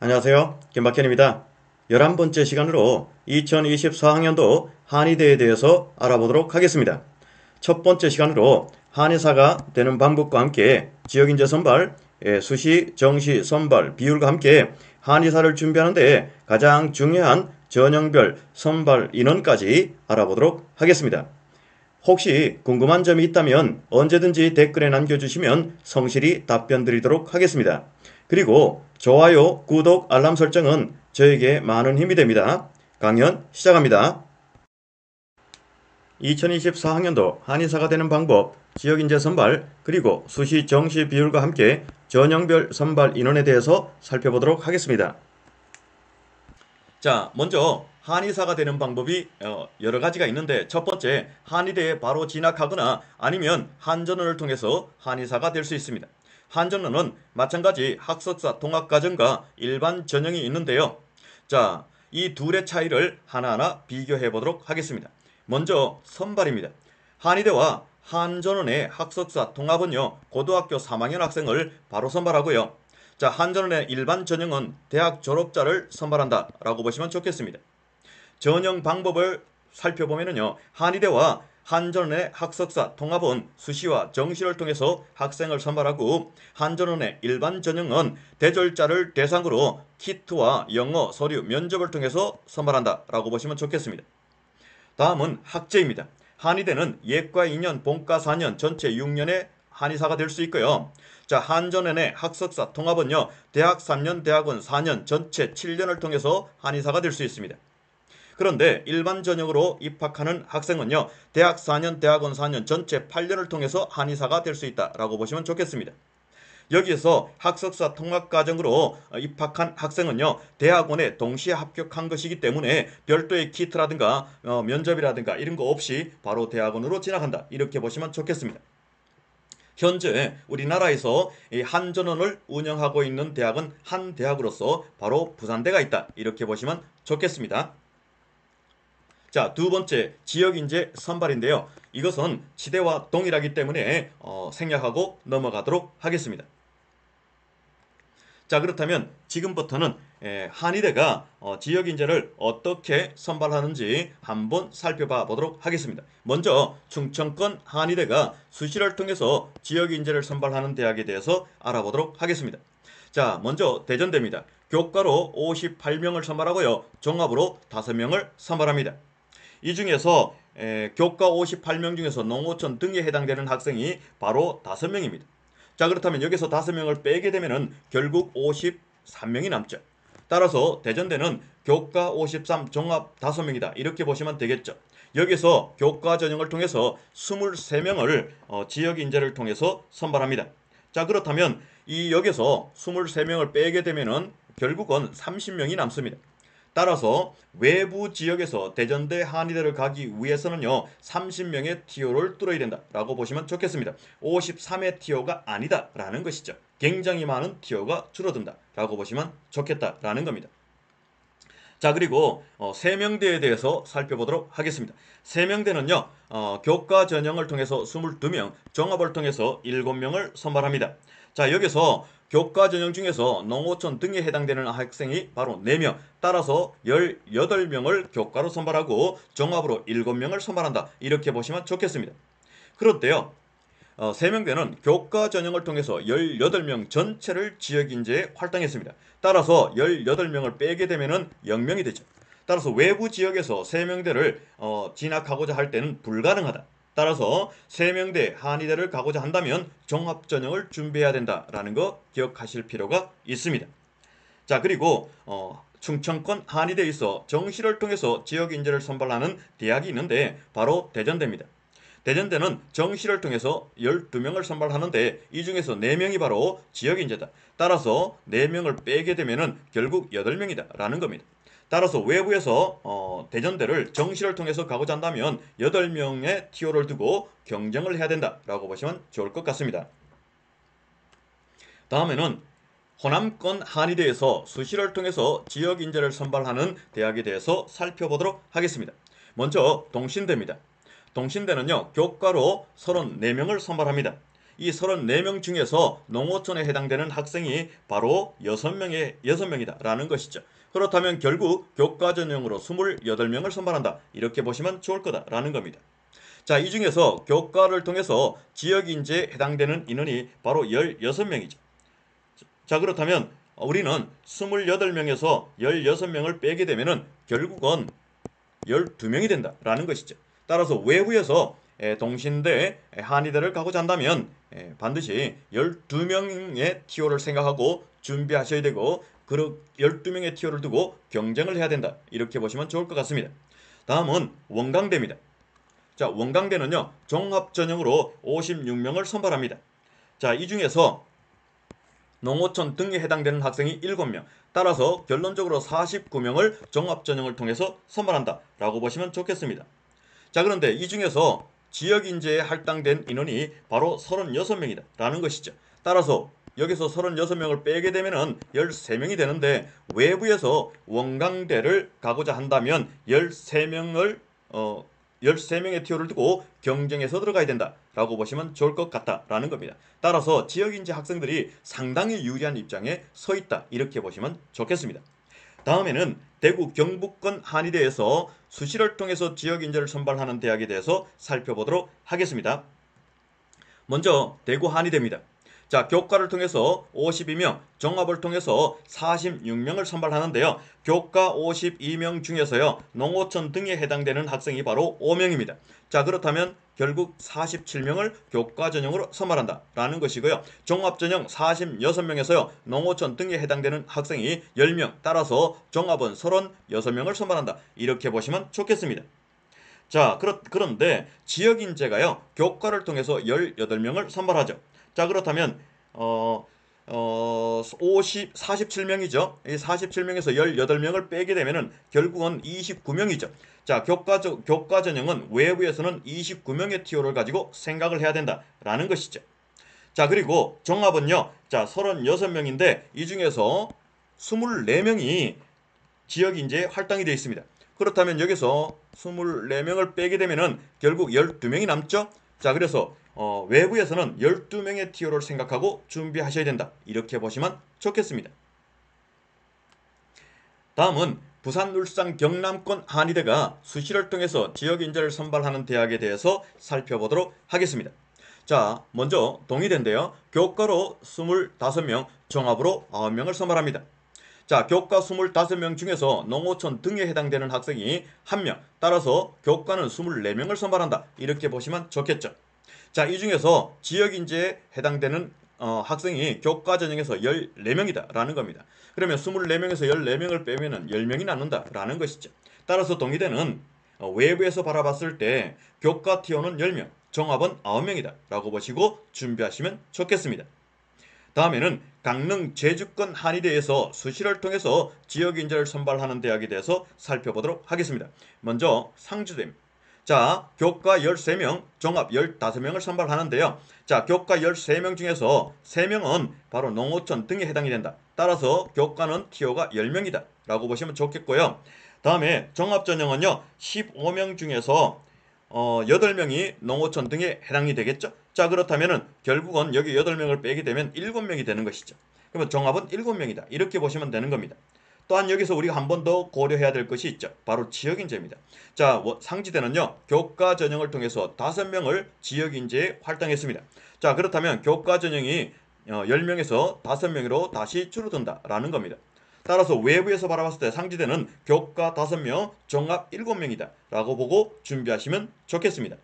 안녕하세요. 김박현입니다. 11번째 시간으로 2024학년도 한의대에 대해서 알아보도록 하겠습니다. 첫 번째 시간으로 한의사가 되는 방법과 함께 지역인재 선발, 수시, 정시, 선발, 비율과 함께 한의사를 준비하는 데 가장 중요한 전형별 선발 인원까지 알아보도록 하겠습니다. 혹시 궁금한 점이 있다면 언제든지 댓글에 남겨주시면 성실히 답변 드리도록 하겠습니다. 그리고 좋아요, 구독, 알람 설정은 저에게 많은 힘이 됩니다. 강연 시작합니다. 2024학년도 한의사가 되는 방법, 지역인재 선발, 그리고 수시 정시 비율과 함께 전형별 선발 인원에 대해서 살펴보도록 하겠습니다. 자, 먼저 한의사가 되는 방법이 여러 가지가 있는데, 첫 번째, 한의대에 바로 진학하거나 아니면 한전원을 통해서 한의사가 될 수 있습니다. 한전원은 마찬가지 학석사 통합과정과 일반 전형이 있는데요. 자, 이 둘의 차이를 하나하나 비교해 보도록 하겠습니다. 먼저 선발입니다. 한의대와 한전원의 학석사 통합은요, 고등학교 3학년 학생을 바로 선발하고요. 자, 한전원의 일반 전형은 대학 졸업자를 선발한다 라고 보시면 좋겠습니다. 전형 방법을 살펴보면요, 한의대와 한전원의 학석사 통합은 수시와 정시를 통해서 학생을 선발하고, 한전원의 일반 전형은 대졸자를 대상으로 키트와 영어, 서류, 면접을 통해서 선발한다 라고 보시면 좋겠습니다. 다음은 학제입니다. 한의대는 예과 2년, 본과 4년, 전체 6년의 한의사가 될 수 있고요. 자, 한전원의 학석사 통합은요, 대학 3년, 대학원 4년, 전체 7년을 통해서 한의사가 될 수 있습니다. 그런데 일반 전형으로 입학하는 학생은요, 대학 4년, 대학원 4년, 전체 8년을 통해서 한의사가 될 수 있다라고 보시면 좋겠습니다. 여기에서 학석사 통합과정으로 입학한 학생은요, 대학원에 동시에 합격한 것이기 때문에 별도의 키트라든가 면접이라든가 이런 거 없이 바로 대학원으로 진학한다, 이렇게 보시면 좋겠습니다. 현재 우리나라에서 이 한전원을 운영하고 있는 대학은 한 대학으로서 바로 부산대가 있다, 이렇게 보시면 좋겠습니다. 자, 두 번째, 지역인재 선발인데요. 이것은 치대와 동일하기 때문에 생략하고 넘어가도록 하겠습니다. 자, 그렇다면 지금부터는 한의대가 지역인재를 어떻게 선발하는지 한번 살펴봐 보도록 하겠습니다. 먼저 충청권 한의대가 수시를 통해서 지역인재를 선발하는 대학에 대해서 알아보도록 하겠습니다. 자, 먼저 대전대입니다. 교과로 58명을 선발하고요, 종합으로 5명을 선발합니다. 이 중에서 교과 58명 중에서 농어촌 등에 해당되는 학생이 바로 5명입니다. 자, 그렇다면 여기서 5명을 빼게 되면은 결국 53명이 남죠. 따라서 대전대는 교과 53, 종합 5명이다, 이렇게 보시면 되겠죠. 여기서 교과 전형을 통해서 23명을 지역인재를 통해서 선발합니다. 자, 그렇다면 이 여기서 23명을 빼게 되면은 결국은 30명이 남습니다. 따라서 외부 지역에서 대전대 한의대를 가기 위해서는요, 30명의 TO를 뚫어야 된다라고 보시면 좋겠습니다. 53의 TO가 아니다라는 것이죠. 굉장히 많은 TO가 줄어든다라고 보시면 좋겠다라는 겁니다. 자, 그리고 세명대에 대해서 살펴보도록 하겠습니다. 세명대는요, 교과 전형을 통해서 22명, 종합을 통해서 7명을 선발합니다. 자, 여기서 교과 전형 중에서 농어촌 등에 해당되는 학생이 바로 4명, 따라서 18명을 교과로 선발하고 종합으로 7명을 선발한다, 이렇게 보시면 좋겠습니다. 그런데요, 세명대는 교과 전형을 통해서 18명 전체를 지역인재에 활당했습니다. 따라서 18명을 빼게 되면 0명이 되죠. 따라서 외부 지역에서 세명대를 진학하고자 할 때는 불가능하다. 따라서 세명대 한의대를 가고자 한다면 종합전형을 준비해야 된다라는 거 기억하실 필요가 있습니다. 자, 그리고 충청권 한의대에 있어 정시를 통해서 지역인재를 선발하는 대학이 있는데 바로 대전대입니다. 대전대는 정시를 통해서 12명을 선발하는데 이 중에서 4명이 바로 지역인재다. 따라서 4명을 빼게 되면 결국 8명이다 라는 겁니다. 따라서 외부에서 대전대를 정시를 통해서 가고자 한다면 8명의 TO를 두고 경쟁을 해야 된다라고 보시면 좋을 것 같습니다. 다음에는 호남권 한의대에서 수시를 통해서 지역인재를 선발하는 대학에 대해서 살펴보도록 하겠습니다. 먼저 동신대입니다. 동신대는요, 교과로 34명을 선발합니다. 이 34명 중에서 농어촌에 해당되는 학생이 바로 6명이다 라는 것이죠. 그렇다면 결국 교과 전형으로 28명을 선발한다. 이렇게 보시면 좋을 거다라는 겁니다. 자, 이 중에서 교과를 통해서 지역인재에 해당되는 인원이 바로 16명이죠. 자, 그렇다면 우리는 28명에서 16명을 빼게 되면은 결국은 12명이 된다라는 것이죠. 따라서 외부에서 동신대, 한의대를 가고자 한다면 반드시 12명의 TO를 생각하고 준비하셔야 되고, 그 12명의 TO를 두고 경쟁을 해야 된다. 이렇게 보시면 좋을 것 같습니다. 다음은 원광대입니다. 자, 원광대는요, 종합전형으로 56명을 선발합니다. 자, 이 중에서 농어촌 등에 해당되는 학생이 7명, 따라서 결론적으로 49명을 종합전형을 통해서 선발한다 라고 보시면 좋겠습니다. 자, 그런데 이 중에서 지역인재에 할당된 인원이 바로 36명이다 라는 것이죠. 따라서 여기서 36명을 빼게 되면 13명이 되는데, 외부에서 원광대를 가고자 한다면 13명의 TO를 두고 경쟁에서 들어가야 된다라고 보시면 좋을 것 같다라는 겁니다. 따라서 지역인재 학생들이 상당히 유리한 입장에 서 있다, 이렇게 보시면 좋겠습니다. 다음에는 대구 경북권 한의대에서 수시를 통해서 지역인재를 선발하는 대학에 대해서 살펴보도록 하겠습니다. 먼저 대구 한의대입니다. 자, 교과를 통해서 52명, 종합을 통해서 46명을 선발하는데요. 교과 52명 중에서요, 농어촌 등에 해당되는 학생이 바로 5명입니다. 자, 그렇다면 결국 47명을 교과 전형으로 선발한다 라는 것이고요. 종합 전형 46명에서요, 농어촌 등에 해당되는 학생이 10명, 따라서 종합은 36명을 선발한다. 이렇게 보시면 좋겠습니다. 자, 그런데 지역인재가요, 교과를 통해서 18명을 선발하죠. 자, 그렇다면 47명이죠. 이 47명에서 18명을 빼게 되면은 결국은 29명이죠. 자, 교과 전형은 외부에서는 29명의 TO를 가지고 생각을 해야 된다라는 것이죠. 자, 그리고 종합은요, 자, 36명인데 이 중에서 24명이 지역인재에 할당이 되어 있습니다. 그렇다면 여기서 24명을 빼게 되면은 결국 12명이 남죠. 자, 그래서 외부에서는 12명의 TO를 생각하고 준비하셔야 된다. 이렇게 보시면 좋겠습니다. 다음은 부산, 울산, 경남권 한의대가 수시를 통해서 지역인재를 선발하는 대학에 대해서 살펴보도록 하겠습니다. 자, 먼저 동의대인데요. 교과로 25명, 종합으로 9명을 선발합니다. 자, 교과 25명 중에서 농어촌 등에 해당되는 학생이 1명, 따라서 교과는 24명을 선발한다. 이렇게 보시면 좋겠죠. 자, 이 중에서 지역인재에 해당되는 학생이 교과 전형에서 14명이다 라는 겁니다. 그러면 24명에서 14명을 빼면 10명이 남는다 라는 것이죠. 따라서 동의대는 외부에서 바라봤을 때 교과 TO는 10명, 종합은 9명이다 라고 보시고 준비하시면 좋겠습니다. 다음에는 강릉 제주권 한의대에서 수시를 통해서 지역인재를 선발하는 대학에 대해서 살펴보도록 하겠습니다. 먼저 상주대입니다. 자, 교과 13명, 종합 15명을 선발하는데요. 자, 교과 13명 중에서 3명은 바로 농어촌 등에 해당이 된다. 따라서 교과는 TO가 10명이다 라고 보시면 좋겠고요. 다음에 종합전형은요, 15명 중에서 8명이 농어촌 등에 해당이 되겠죠. 자, 그렇다면은 결국은 여기 8명을 빼게 되면 7명이 되는 것이죠. 그러면 종합은 7명이다. 이렇게 보시면 되는 겁니다. 또한 여기서 우리가 한 번 더 고려해야 될 것이 있죠. 바로 지역인재입니다. 자, 상지대는요, 교과 전형을 통해서 5명을 지역인재에 할당했습니다. 자, 그렇다면 교과 전형이 10명에서 5명으로 다시 줄어든다라는 겁니다. 따라서 외부에서 바라봤을 때 상지대는 교과 5명, 종합 7명이다 라고 보고 준비하시면 좋겠습니다.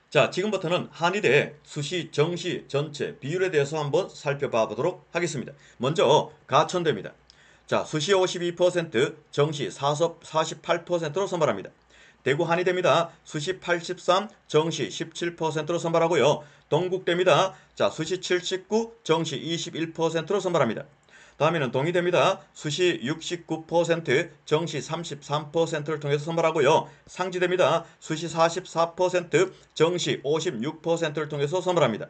자, 지금부터는 한의대 수시, 정시 전체 비율에 대해서 한번 살펴봐 보도록 하겠습니다. 먼저 가천대입니다. 자, 수시 52%, 정시 48%로 선발합니다. 대구 한의대입니다. 수시 83, 정시 17%로 선발하고요. 동국대입니다. 자, 수시 79, 정시 21%로 선발합니다. 다음에는 동의대입니다. 수시 69%, 정시 33%를 통해서 선발하고요. 상지대입니다. 수시 44%, 정시 56%를 통해서 선발합니다.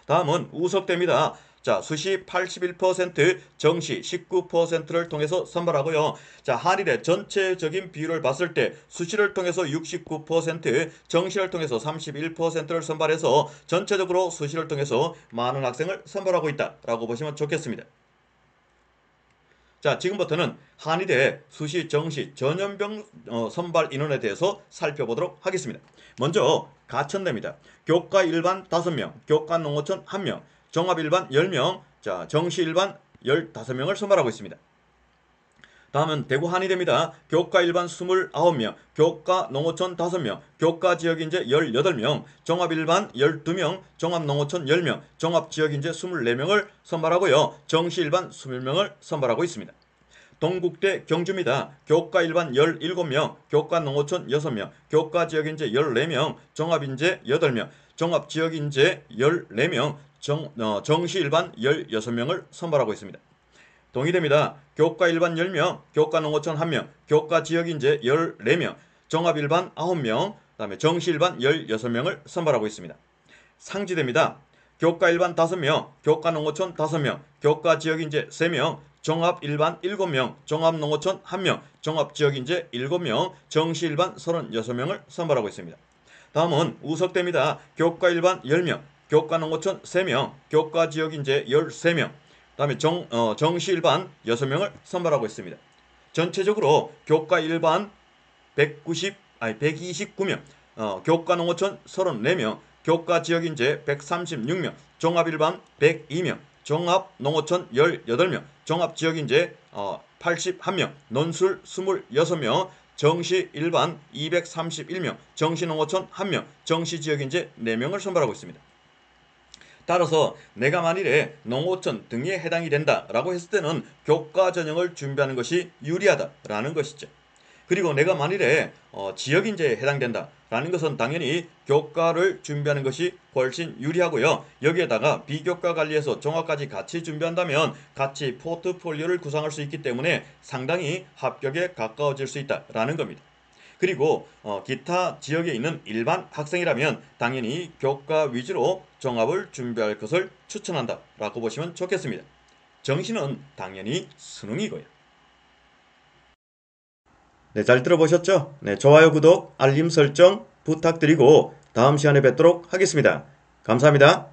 다음은 우석대입니다. 자, 수시 81%, 정시 19%를 통해서 선발하고요. 자, 한일의 전체적인 비율을 봤을 때 수시를 통해서 69%, 정시를 통해서 31%를 선발해서 전체적으로 수시를 통해서 많은 학생을 선발하고 있다라고 보시면 좋겠습니다. 자, 지금부터는 한의대 수시, 정시, 전염병 선발 인원에 대해서 살펴보도록 하겠습니다. 먼저 가천대입니다. 교과 일반 5명, 교과 농어촌 1명, 종합 일반 10명, 자, 정시 일반 15명을 선발하고 있습니다. 다음은 대구 한의대입니다. 교과 일반 29명, 교과 농어촌 5명, 교과 지역인재 18명, 종합 일반 12명, 종합 농어촌 10명, 종합 지역인재 24명을 선발하고요. 정시 일반 21명을 선발하고 있습니다. 동국대 경주입니다. 교과 일반 17명, 교과 농어촌 6명, 교과 지역인재 14명, 종합인재 8명, 종합 지역인재 14명, 정시 일반 16명을 선발하고 있습니다. 동의대입니다. 교과 일반 10명, 교과 농어촌 1명, 교과 지역인재 14명, 종합 일반 9명, 그다음에 정시 일반 16명을 선발하고 있습니다. 상지대입니다. 교과 일반 5명, 교과 농어촌 5명, 교과 지역인재 3명, 종합 일반 7명, 종합 농어촌 1명, 종합 지역인재 7명, 정시 일반 36명을 선발하고 있습니다. 다음은 우석대입니다. 교과 일반 10명, 교과 농어촌 3명, 교과 지역인재 13명, 다음에 정시 일반 6명을 선발하고 있습니다. 전체적으로 교과 일반 129명, 교과 농어촌 34명, 교과 지역인재 136명, 종합 일반 102명, 종합 농어촌 18명, 종합 지역인재 81명, 논술 26명, 정시 일반 231명, 정시 농어촌 1명, 정시 지역인재 4명을 선발하고 있습니다. 따라서 내가 만일에 농어촌 등에 해당이 된다라고 했을 때는 교과 전형을 준비하는 것이 유리하다라는 것이죠. 그리고 내가 만일에 지역인재에 해당된다라는 것은 당연히 교과를 준비하는 것이 훨씬 유리하고요. 여기에다가 비교과 관리해서 종합까지 같이 준비한다면 같이 포트폴리오를 구성할 수 있기 때문에 상당히 합격에 가까워질 수 있다라는 겁니다. 그리고 기타 지역에 있는 일반 학생이라면 당연히 교과 위주로 종합을 준비할 것을 추천한다 라고 보시면 좋겠습니다. 정시는 당연히 수능이고요. 네, 잘 들어보셨죠? 네, 좋아요, 구독, 알림 설정 부탁드리고 다음 시간에 뵙도록 하겠습니다. 감사합니다.